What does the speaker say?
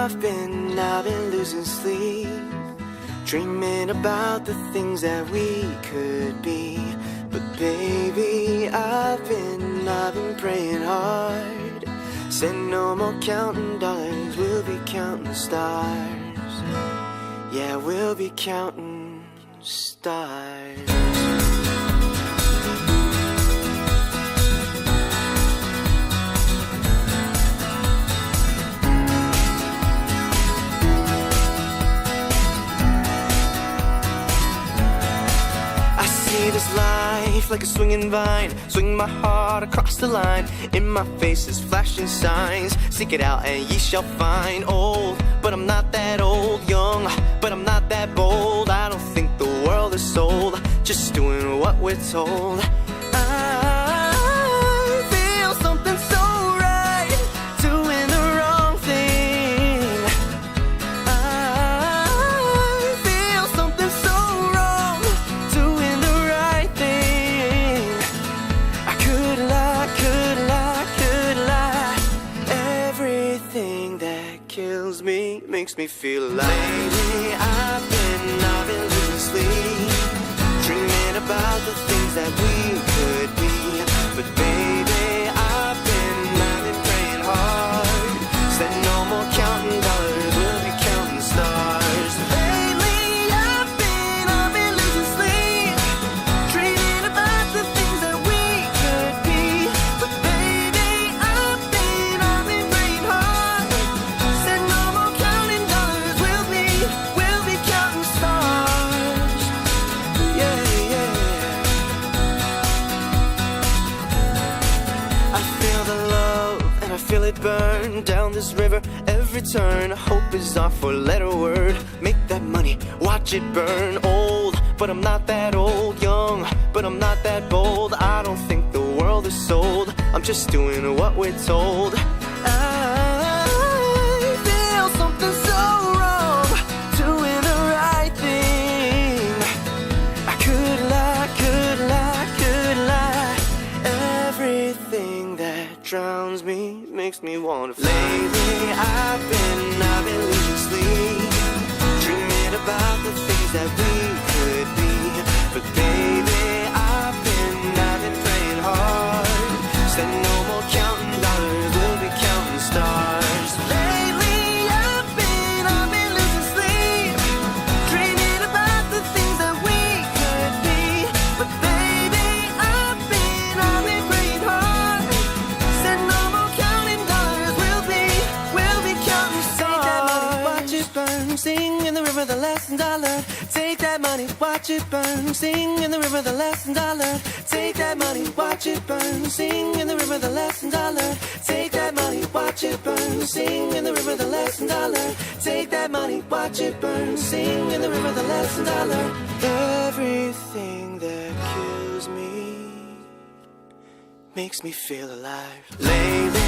I've been losing sleep, dreaming about the things that we could be. But baby, I've been praying hard. Said no more counting dollars, we'll be counting stars. Yeah, we'll be counting stars. This life like a swinging vine, swing my heart across the line. In my face is flashing signs, seek it out and ye shall find. Old, but I'm not that old. Young, but I'm not that bold. I don't think the world is sold, just doing what we're told. I feel something so right, doing the wrong thing. I feel something so wrong, doing the right thing. I could lie, could lie, could lie. Everything that kills me makes me feel alive. Lately I've been losing sleep, dreaming about the things that we could be. But baby, I've been praying hard. Said no more counting dollars, we'll be counting stars. Lately I've been losing sleep, dreaming about the things that we could be. But baby, I've been praying hard. Said no more counting dollars, we'll be counting stars. Yeah, yeah. I feel the love and I feel it burn down this river every turn. Hope is our four-letter word. Make that money, watch it burn. Old, but I'm not that old. Young, but I'm not that bold. I don't think the world is sold, I'm just doing what we're told. I feel something so wrong, doing the right thing. I could lie, could lie, could lie. Everything that drowns me makes me wanna fly. Lately I've been losing sleep, dreaming about the things that we could be. But baby, I've been praying hard. Said no more counting dollars, we'll be counting stars. Lately I've been losing sleep, dreaming about the things that we could be. But baby, I've been praying hard. Said no more counting dollars, we'll be counting stars. Take that money, watch it burn, sing in the river the last dollar. Take that money, watch it burn, sing in the river the last dollar. Take that money, watch it burn, sing in the river the last dollar. Take that money, watch it burn, sing in the river the last dollar. Take that money, watch it burn, sing in the river the last dollar. Everything that kills me makes me feel alive. Lately